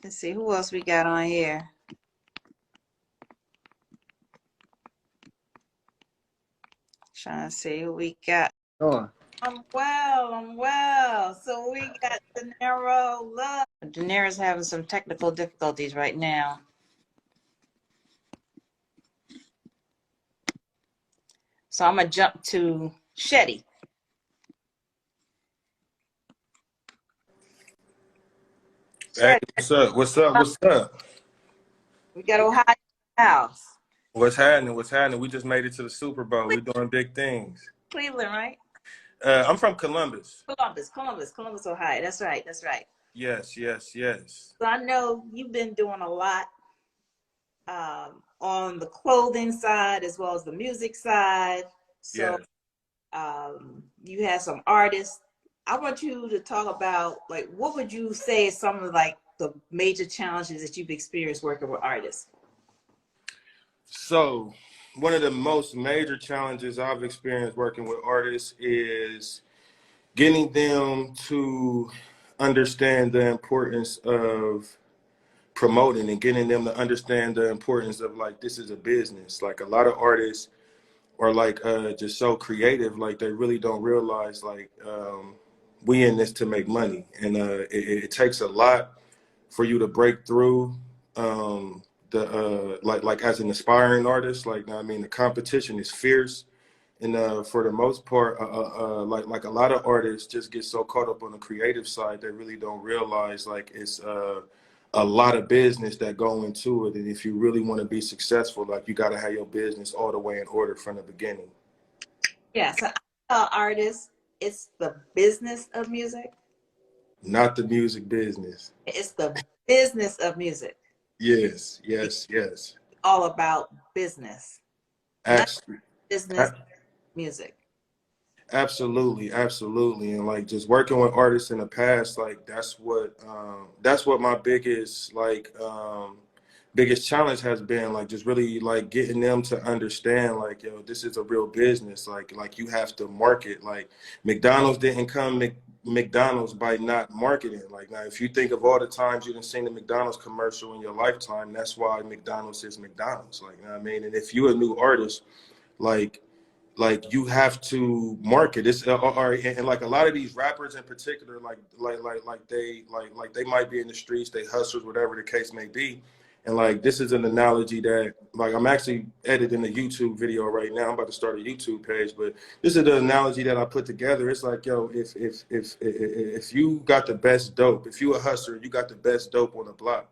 Let's see who else we got on here. Trying to see who we got. Oh. I'm well. So we got De Niro Love. De Niro's having some technical difficulties right now. So I'm gonna jump to Shetty. Hey, what's up? What's up? What's up? We got Ohio House. What's happening? What's happening? We just made it to the Super Bowl. We're doing big things. Cleveland, right? I'm from Columbus. Columbus, Ohio. That's right. Yes. So I know you've been doing a lot on the clothing side as well as the music side. So you have some artists. I want you to talk about, like, what would you say is some of like the major challenges that you've experienced working with artists? So one of the most major challenges I've experienced working with artists is getting them to understand the importance of promoting and getting them to understand the importance of, like, this is a business. Like, a lot of artists are like just so creative, like they really don't realize, like, we in this to make money, and it takes a lot for you to break through like as an aspiring artist. Like, I mean, the competition is fierce, and for the most part, like a lot of artists just get so caught up on the creative side, they really don't realize, like, it's a lot of business that go into it. And if you really want to be successful, like, you got to have your business all the way in order from the beginning. Yeah, so I tell artists, it's the business of music. Not the music business. It's the business of music. Yes. All about business. Absolutely. Business, music. Absolutely. And like, just working with artists in the past, like, that's what my biggest challenge has been, like, just really, like, getting them to understand, like, yo, this is a real business. Like you have to market. Like, McDonald's didn't come McDonald's by not marketing. Like, now, if you think of all the times you done seen the McDonald's commercial in your lifetime, that's why McDonald's is McDonald's. Like, you know what I mean? And if you're a new artist, like you have to market. It's and like a lot of these rappers in particular, like they might be in the streets, they hustlers, whatever the case may be. And like, this is an analogy that, like, I'm actually editing a YouTube video right now. I'm about to start a YouTube page, but this is the analogy that I put together. It's like, yo, if you got the best dope, if you a hustler, you got the best dope on the block,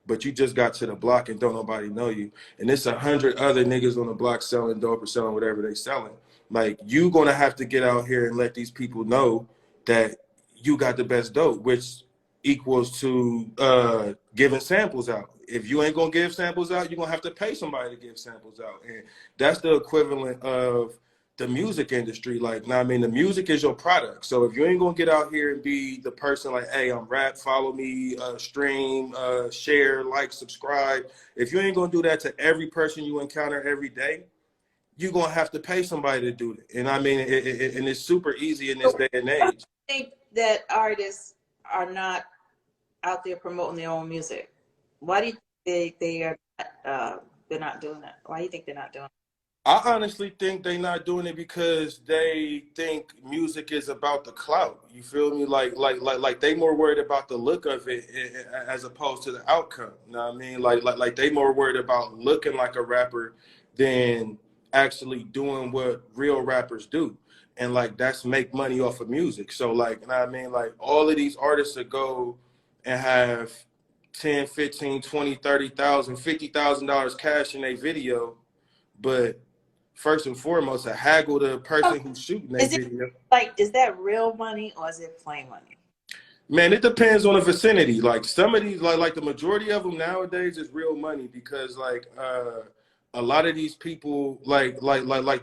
but you just got to the block and don't nobody know you, and it's 100 other niggas on the block selling dope or selling whatever they selling, like, you gonna have to get out here and let these people know that you got the best dope, which equals to giving samples out. If you ain't gonna give samples out, you're gonna have to pay somebody to give samples out. And that's the equivalent of the music industry. Like, now, I mean, the music is your product. So if you ain't gonna get out here and be the person like, hey, I'm rap, follow me, stream, share, like, subscribe. If you ain't gonna do that to every person you encounter every day, you're gonna have to pay somebody to do it. And I mean, and it's super easy in this day and age. I think that artists are not out there promoting their own music. Why do you think they're not doing that? Why do you think they're not doing it? I honestly think they're not doing it because they think music is about the clout. You feel me? Like they more worried about the look of it as opposed to the outcome. You know what I mean? Like they more worried about looking like a rapper than actually doing what real rappers do. And like, that's make money off of music. So like, you know what I mean? Like, all of these artists that go and have 10, 15, 20, 30,000, $50,000 cash in a video, but first and foremost, to haggle the person who's shooting that video. Like, is that real money or is it plain money? Man, it depends on the vicinity. Like, some of these, like the majority of them nowadays is real money, because like a lot of these people like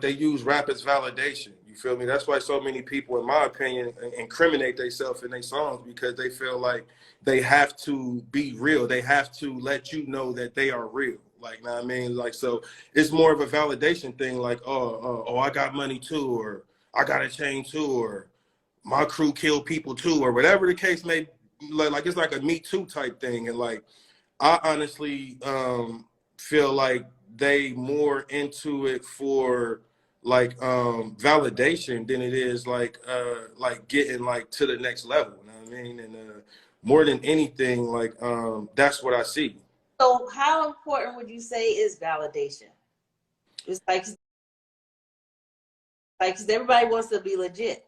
they use rap as validation. You feel me? That's why so many people, in my opinion, incriminate themselves in their songs, because they feel like they have to be real. They have to let you know that they are real. Like, know what I mean? Like, so it's more of a validation thing. Like, oh, I got money too, or I got a chain too, or my crew killed people too, or whatever the case may like it's like a Me Too type thing, and like I honestly feel like they more into it for like validation than it is like getting like to the next level. You know what I mean? And more than anything, like that's what I see. So how important would you say is validation? It's like 'cause everybody wants to be legit.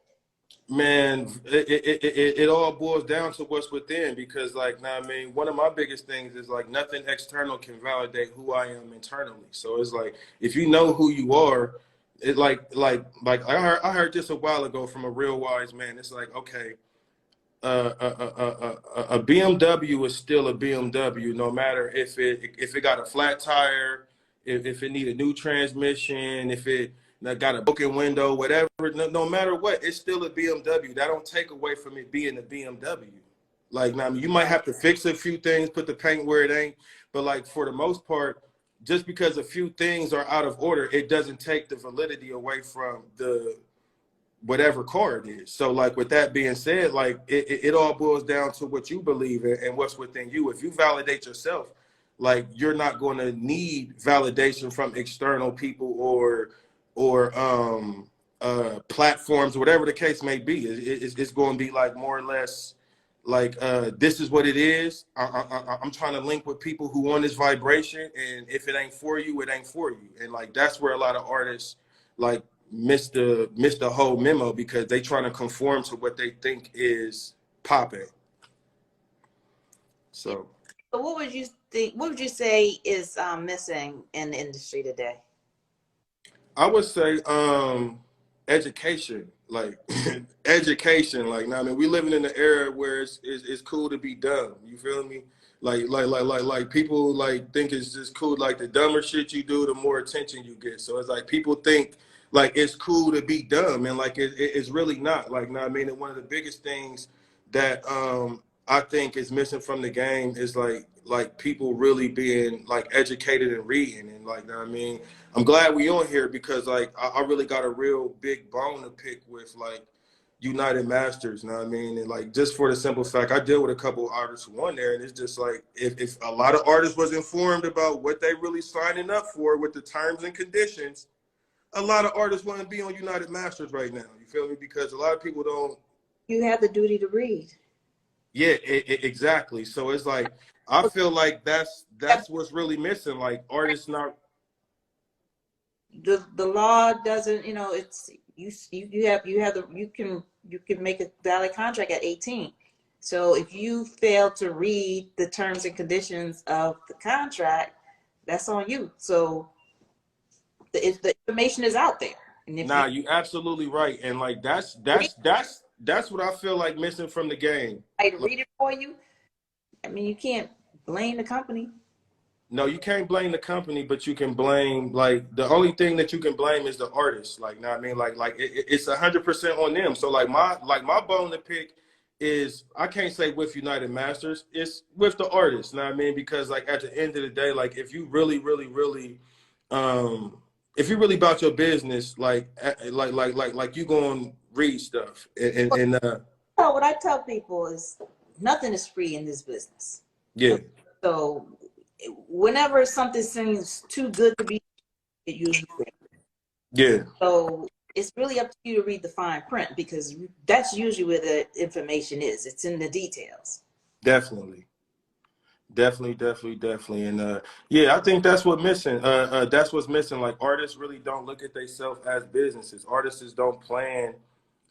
Man, it all boils down to what's within, because like now I mean one of my biggest things is like nothing external can validate who I am internally. So it's like if you know who you are, it like I heard this a while ago from a real wise man. It's like, okay, a BMW is still a BMW, no matter if it got a flat tire, if it need a new transmission, if it got a broken window, whatever. No matter what, it's still a BMW. That don't take away from it being a BMW. Like now, I mean, you might have to fix a few things, put the paint where it ain't, but like for the most part, just because a few things are out of order, it doesn't take the validity away from the whatever car it is. So like with that being said, like it all boils down to what you believe in and what's within you. If you validate yourself, like you're not going to need validation from external people or platforms, whatever the case may be. It's going to be like more or less like this is what it is. I'm trying to link with people who want this vibration, and if it ain't for you, it ain't for you. And like that's where a lot of artists like missed the whole memo, because they trying to conform to what they think is popping. So What would you think? What would you say is missing in the industry today? I would say education, like education. Like now, I mean, we living in an era where it's cool to be dumb. You feel me? Like people like think it's just cool. Like the dumber shit you do, the more attention you get. So it's like people think like it's cool to be dumb, and like it's really not. Like now, I mean, and one of the biggest things that I think is missing from the game is like people really being like educated and reading, and like now, I mean, I'm glad we on here because like I really got a real big bone to pick with like United Masters, you know what I mean? And like just for the simple fact, I deal with a couple of artists who on there, and it's just like if a lot of artists was informed about what they really signing up for with the terms and conditions, a lot of artists wouldn't be on United Masters right now. You feel me? Because a lot of people don't. You have the duty to read. Yeah, exactly. So it's like I feel like that's what's really missing. Like artists not. The law doesn't, you know, it's you have the you can make a valid contract at 18. So if you fail to read the terms and conditions of the contract, that's on you. So if the information is out there, and if Nah, you absolutely right, and like that's what I feel like missing from the game. I Like, read it for you, I mean, you can't blame the company. no, you can't blame the company, but you can blame like the only thing that you can blame is the artist. Like, now I mean, like it's 100% on them. So like my bone to pick is I can't say with United Masters, it's with the artist. Know what I mean? Because like at the end of the day, like if you really um if you really about your business, like you gonna read stuff and So what I tell people is nothing is free in this business. yeah. So whenever something seems too good to be, it usually is. Yeah, So it's really up to you to read the fine print, because that's usually where the information is. It's in the details. definitely. Definitely. And yeah, I think that's what missing. That's what's missing. Like artists really don't look at themselves as businesses. Artists don't plan,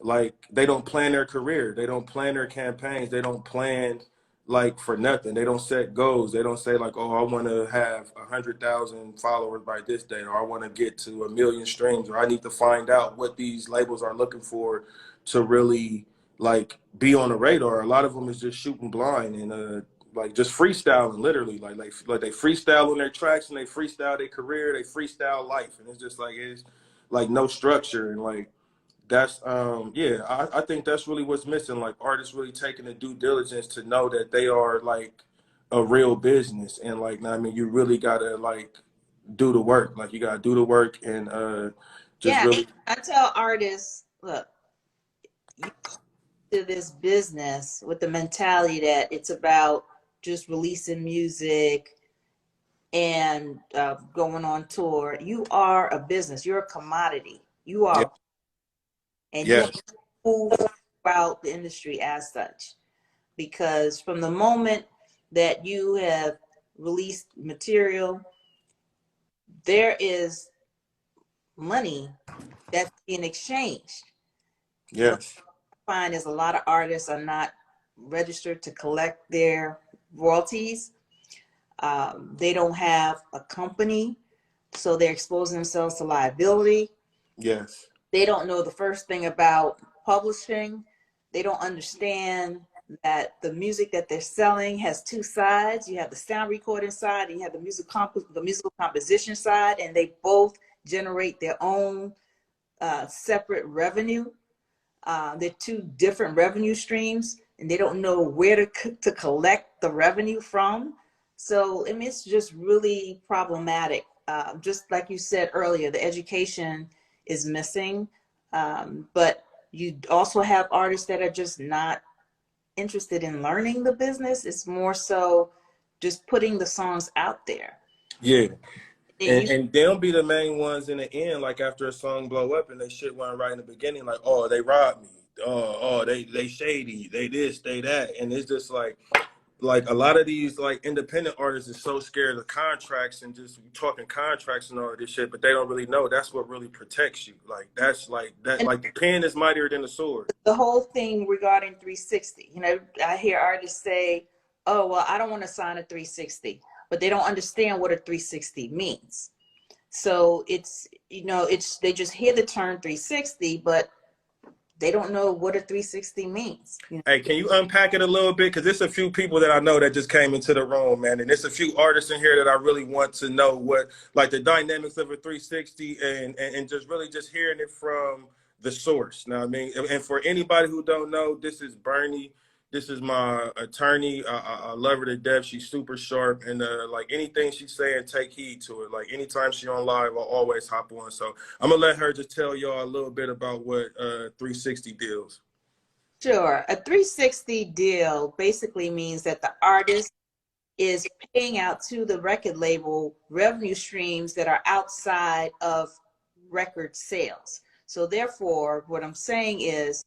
like they don't plan their career. They don't plan their campaigns. They don't plan like for nothing. They don't set goals. They don't say like, oh, I want to have 100,000 followers by this date, or I want to get to 1 million streams, or I need to find out what these labels are looking for to really like be on the radar. A lot of them is just shooting blind and like just freestyling, literally, like they freestyle on their tracks and they freestyle their career, they freestyle life, and it's just like it's like no structure, and like that's yeah, I think that's really what's missing. Like artists really taking the due diligence to know that they are like a real business, and like I mean, you really gotta like do the work, like you gotta do the work and just Yeah, really. I tell artists, look, to this business with the mentality that it's about just releasing music and going on tour, you are a business. You're a commodity. You Yeah. are, and you have Yes. to move throughout the industry as such. Because from the moment that you have released material, there is money that's being exchanged. What Yes. I find is a lot of artists are not registered to collect their royalties. They don't have a company, so they're exposing themselves to liability. Yes. They don't know the first thing about publishing. They don't understand that the music that they're selling has two sides. You have the sound recording side and you have the musical composition side, and they both generate their own separate revenue. They're two different revenue streams, and they don't know where to collect the revenue from. So, I mean, it's just really problematic. Just like you said earlier, the education is missing. But you also have artists that are just not interested in learning the business. It's more so just putting the songs out there. Yeah. And you, And they'll be the main ones in the end, like after a song blow up and they shit one right in the beginning, like, oh, they robbed me. Oh, they shady, they this, they that. And it's just like a lot of these like independent artists is so scared of contracts and just talking contracts and all this shit, but they don't really know that's what really protects you. Like that's like that, and like the pen is mightier than the sword. the whole thing regarding 360, I hear artists say, oh, well, I don't want to sign a 360, but they don't understand what a 360 means. So it's they just hear the term 360, but they don't know what a 360 means. Hey, can you unpack it a little bit? Because there's a few people that I know that just came into the room, man. And there's a few artists in here that I really want to know what, like the dynamics of a 360 and just really just hearing it from the source. Now, I mean, and for anybody who don't know, this is Bernie. This is my attorney. I love her to death. She's super sharp. And like anything she's saying, take heed to it. Like anytime she's on live, I'll always hop on. So I'm going to let her just tell y'all a little bit about what 360 deals. Sure. A 360 deal basically means that the artist is paying out to the record label revenue streams that are outside of record sales. So therefore, what I'm saying is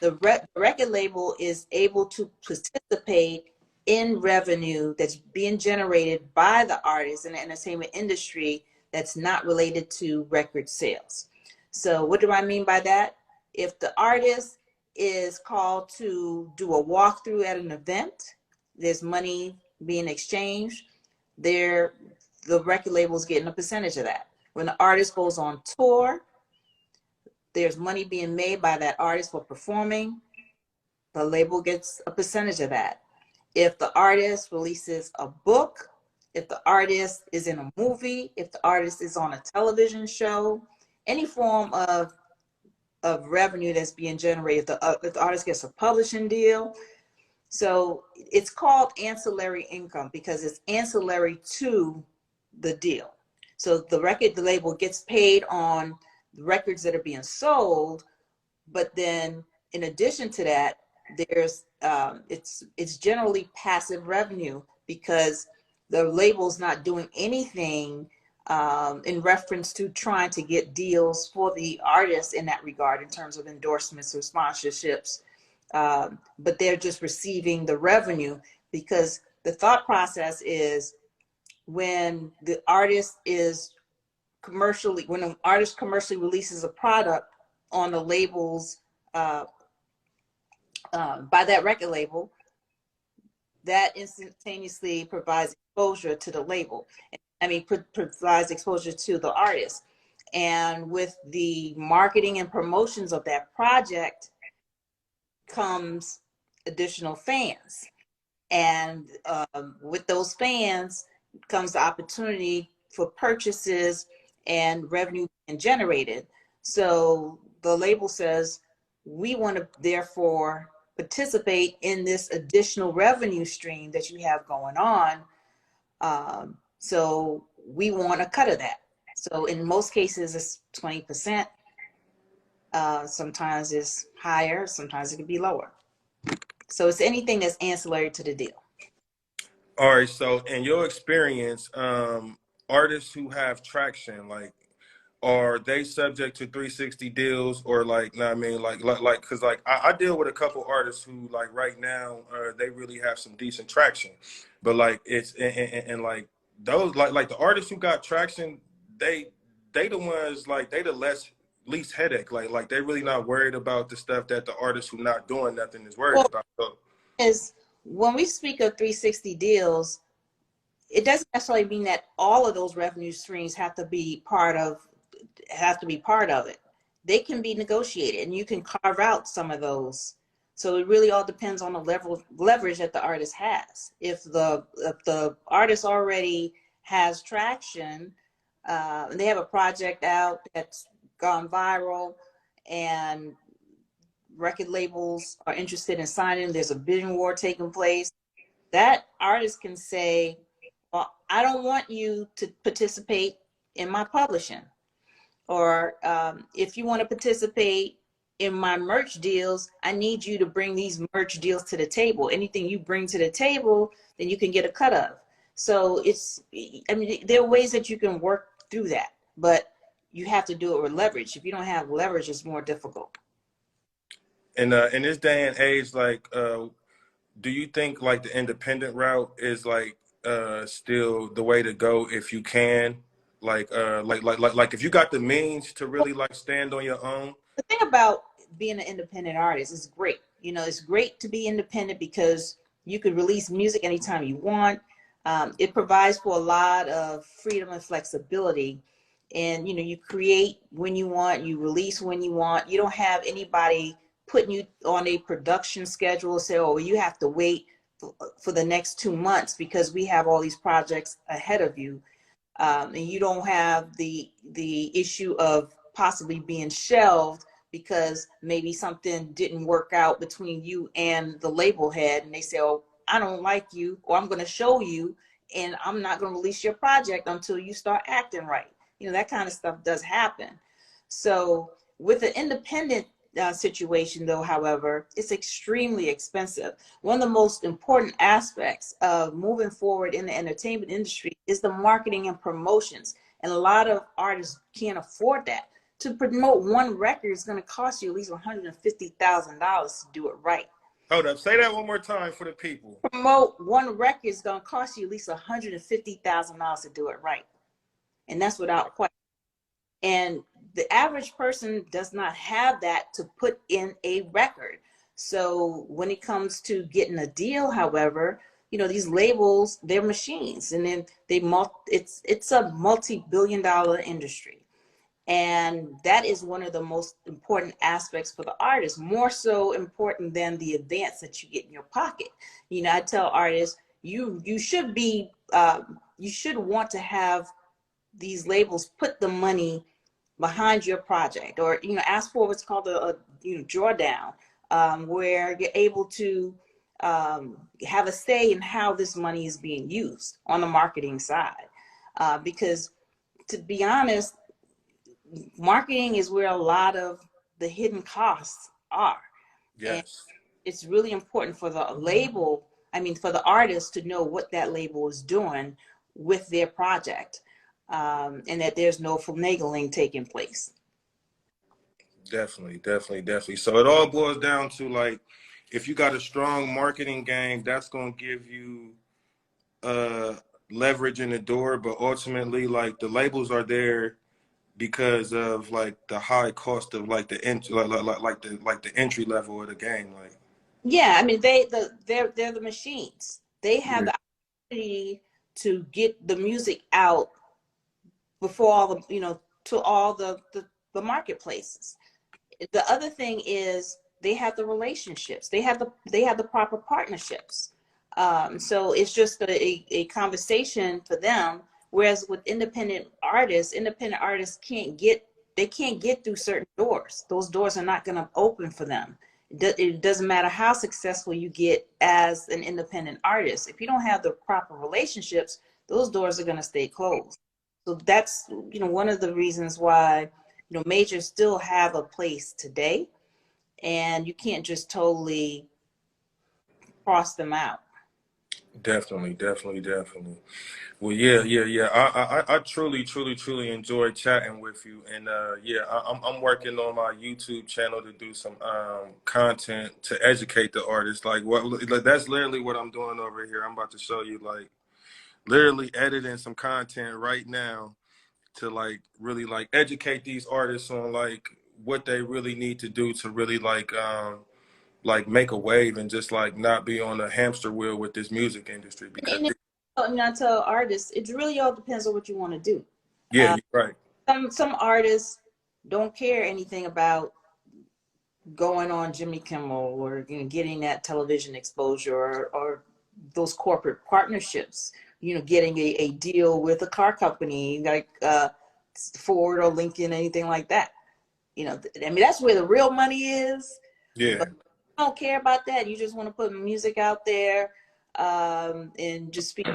the record label is able to participate in revenue that's being generated by the artist in the entertainment industry that's not related to record sales. So what do I mean by that? If the artist is called to do a walkthrough at an event, there's money being exchanged, the record label is getting a percentage of that. When the artist goes on tour, there's money being made by that artist for performing. The label gets a percentage of that. If the artist releases a book, if the artist is in a movie, if the artist is on a television show, any form of revenue that's being generated, if the artist gets a publishing deal. So it's called ancillary income because it's ancillary to the deal. So the label gets paid on the records that are being sold, but then in addition to that, there's it's generally passive revenue because the label's not doing anything in reference to trying to get deals for the artists in that regard in terms of endorsements or sponsorships, but they're just receiving the revenue because the thought process is when the artist is when an artist commercially releases a product on the labels by that record label, that instantaneously provides exposure to the label. Provides exposure to the artist. And with the marketing and promotions of that project comes additional fans. And with those fans comes the opportunity for purchases and revenue being generated. So the label says, we want to therefore participate in this additional revenue stream that you have going on. So we want a cut of that. So in most cases, it's 20%. Sometimes it's higher, sometimes it can be lower. So it's anything that's ancillary to the deal. All right. So in your experience, artists who have traction, like, are they subject to 360 deals, or like, no, I mean, cause like I deal with a couple artists who like right now, they really have some decent traction, but like it's, and like those, like the artists who got traction, they the ones, like they the least headache. Like they're really not worried about the stuff that the artists who not doing nothing is worried Well, about. So, is when we speak of 360 deals, it doesn't necessarily mean that all of those revenue streams have to be part of it. They can be negotiated, and you can carve out some of those. So it really all depends on the leverage that the artist has. If the artist already has traction, and they have a project out that's gone viral, and record labels are interested in signing, there's a bidding war taking place, that artist can say, well, I don't want you to participate in my publishing. Or if you want to participate in my merch deals, I need you to bring these merch deals to the table. Anything you bring to the table, then you can get a cut of. So it's, I mean, there are ways that you can work through that, but you have to do it with leverage. If you don't have leverage, it's more difficult. and in this day and age, like, do you think like the independent route is like still the way to go if you can? Like if you got the means to really like stand on your own? The thing about being an independent artist is great. You know, it's great to be independent because you can release music anytime you want. It provides for a lot of freedom and flexibility. And, you know, you create when you want, you release when you want. You don't have anybody putting you on a production schedule, say, oh, you have to wait for the next 2 months because we have all these projects ahead of you. And you don't have the issue of possibly being shelved because maybe something didn't work out between you and the label head, and they say, oh, I don't like you, or I'm going to show you, and I'm not going to release your project until you start acting right. You know, that kind of stuff does happen. So with an independent situation, though, however, it's extremely expensive. One of the most important aspects of moving forward in the entertainment industry is the marketing and promotions. And a lot of artists can't afford that. To promote one record is going to cost you at least $150,000 to do it right. Hold up, say that one more time for the people. Promote one record is going to cost you at least $150,000 to do it right. And that's without question. And the average person does not have that to put in a record. So when it comes to getting a deal, however, you know, these labels, they're machines, and then it's a multi-billion-dollar industry. And that is one of the most important aspects for the artist, more so important than the advance that you get in your pocket. You know, I tell artists, you should be, you should want to have these labels put the money behind your project, or, you know, ask for what's called a drawdown, where you're able to have a say in how this money is being used on the marketing side. Because to be honest, marketing is where a lot of the hidden costs are. And Yes. it's really important for the label, I mean, for the artist to know what that label is doing with their project, and that there's no finagling taking place. Definitely. So it all boils down to, like, if you got a strong marketing game, that's going to give you leverage in the door. But ultimately, like, the labels are there because of like the high cost of like the entry, like the entry level of the game. Like, Yeah, I mean, they're the machines. They have the opportunity to get the music out before all the, you know, to all the marketplaces. The other thing is they have the relationships. They have the proper partnerships. So it's just a conversation for them. Whereas with independent artists can't get through certain doors. Those doors are not going to open for them. It doesn't matter how successful you get as an independent artist. If you don't have the proper relationships, those doors are going to stay closed. So that's, you know, one of the reasons why, you know, majors still have a place today, and you can't just totally cross them out. Definitely, definitely, definitely. Well, yeah. I truly enjoyed chatting with you, and yeah, I'm working on my YouTube channel to do some content to educate the artists. Like that's literally what I'm doing over here. I'm about to show you, like, literally editing some content right now to like really like educate these artists on like what they really need to do to really like make a wave and just like not be on a hamster wheel with this music industry because And I tell artists, it really all depends on what you want to do. yeah, you're right. Some artists don't care anything about going on Jimmy Kimmel or, you know, getting that television exposure, or those corporate partnerships, you know, getting a deal with a car company like Ford or Lincoln, anything like that. You know, I mean, that's where the real money is. Yeah, But you don't care about that. You just want to put music out there, and just speak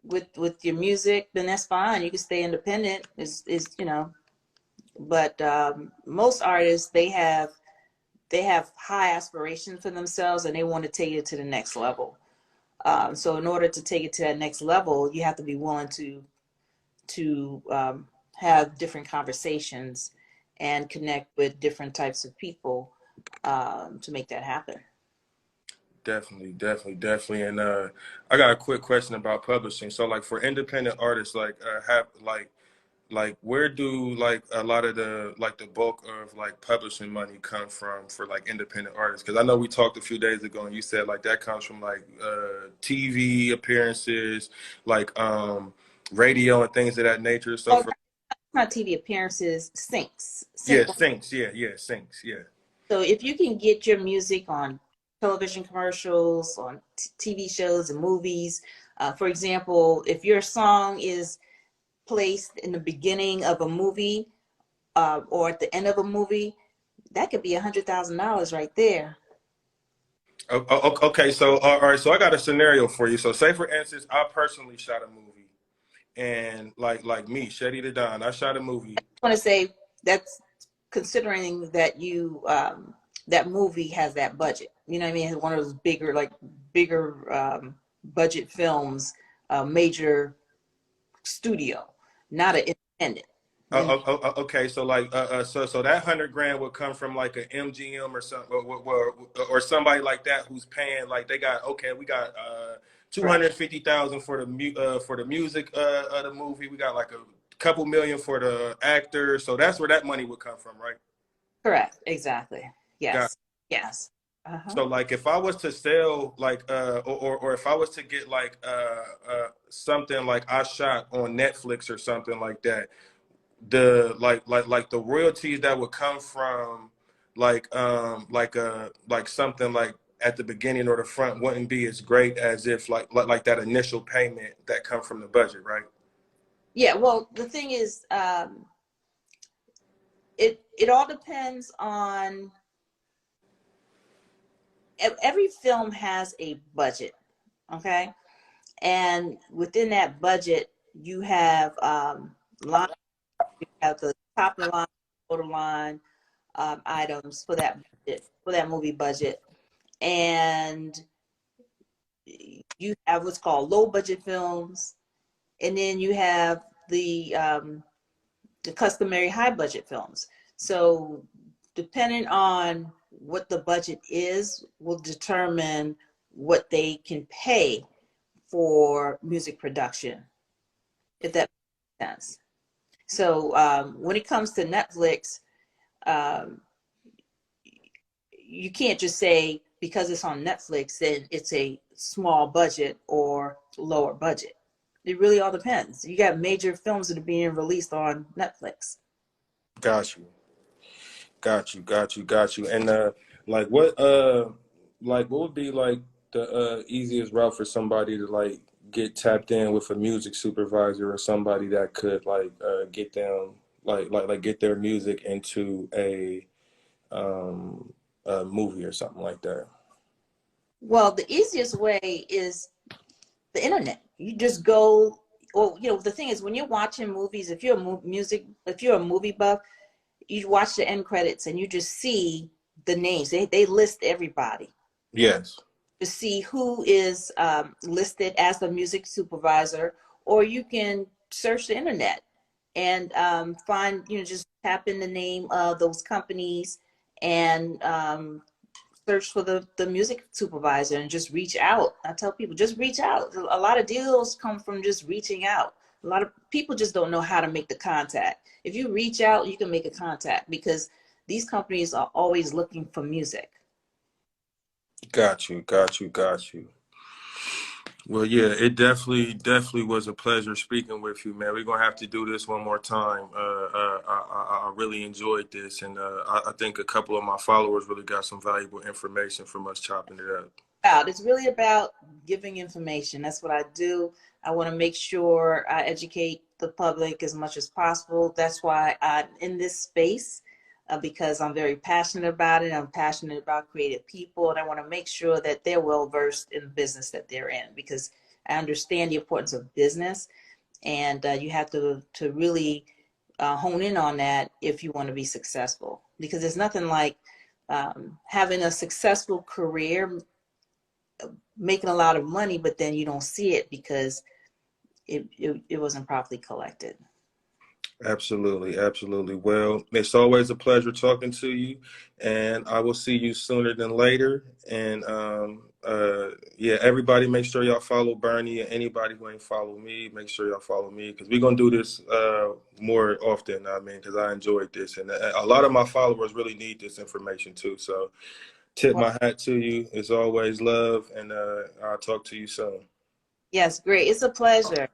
with your music, then that's fine. You can stay independent. Is you know, but most artists, they have high aspirations for themselves, and they want to take it to the next level. So in order to take it to that next level, you have to be willing to have different conversations and connect with different types of people to make that happen. definitely. And I got a quick question about publishing. So like for independent artists, like have like where do like a lot of the like the bulk of like publishing money come from for like independent artists? Because I know we talked a few days ago and you said like that comes from like TV appearances, like radio and things of that nature. So Well, for not TV appearances, syncs. yeah, Sync. syncs, syncs, yeah. So if you can get your music on television commercials, on TV shows and movies, for example, if your song is placed in the beginning of a movie or at the end of a movie, that could be $100,000 right there. Okay, so all right, so I got a scenario for you. So say for instance, I personally shot a movie, and like me, Shetty the Don, I shot a movie. I want to say that's considering that you that movie has that budget. You know what I mean? It's one of those bigger budget films, major studio, not an independent. You know? Okay, so like so that 100 grand would come from like an MGM or something, or somebody like that who's paying like they got okay, we got 250,000 for the music of the movie. We got like a couple million for the actors, so that's where that money would come from, right? Correct. Exactly. Got Yes. Yes. So like if I was to sell like or if I was to get like something like I shot on Netflix or something like that, the like the royalties that would come from like something like at the beginning or the front wouldn't be as great as if like that initial payment that come from the budget, right? Yeah. Well, the thing is, it all depends on. Every film has a budget, okay, and within that budget, you have line, you have the top of the line, bottom line items for that budget, for that movie budget, and you have what's called low budget films, and then you have the customary high budget films. So depending on what the budget is will determine what they can pay for music production, if that makes sense. So when it comes to Netflix, um, you can't just say because it's on Netflix, then it's a small budget or lower budget. It really all depends. You got major films that are being released on Netflix. Got you. Got you. And like what would be like the easiest route for somebody to like get tapped in with a music supervisor or somebody that could like get them like get their music into a movie or something like that? Well, the easiest way is the internet. You just go, or you know, the thing is when you're watching movies, if you're if you're a movie buff, you watch the end credits and you just see the names. They list everybody. Yes. to see who is listed as the music supervisor, or you can search the internet and find, just tap in the name of those companies and search for the music supervisor and just reach out. I tell people, just reach out. A lot of deals come from just reaching out. A lot of people just don't know how to make the contact. If you reach out, you can make a contact because these companies are always looking for music. Got you, got you, got you. Well, yeah, it definitely was a pleasure speaking with you, man. We're gonna have to do this one more time. I really enjoyed this, and I think a couple of my followers really got some valuable information from us chopping it up. It's really about giving information. That's what I do. I want to make sure I educate the public as much as possible. That's why I'm in this space, because I'm very passionate about it. I'm passionate about creative people, and I want to make sure that they're well versed in the business that they're in, because I understand the importance of business, and you have to really hone in on that if you want to be successful. Because there's nothing like having a successful career, making a lot of money, but then you don't see it because it wasn't properly collected. Absolutely, absolutely. Well, it's always a pleasure talking to you, and I will see you sooner than later. And yeah, everybody, make sure y'all follow Bernie, and anybody who ain't follow me, make sure y'all follow me, because we're gonna do this more often. I mean, because I enjoyed this, and a lot of my followers really need this information too. So, tip my hat to you. It's always love, and I'll talk to you soon. Yes, great. It's a pleasure.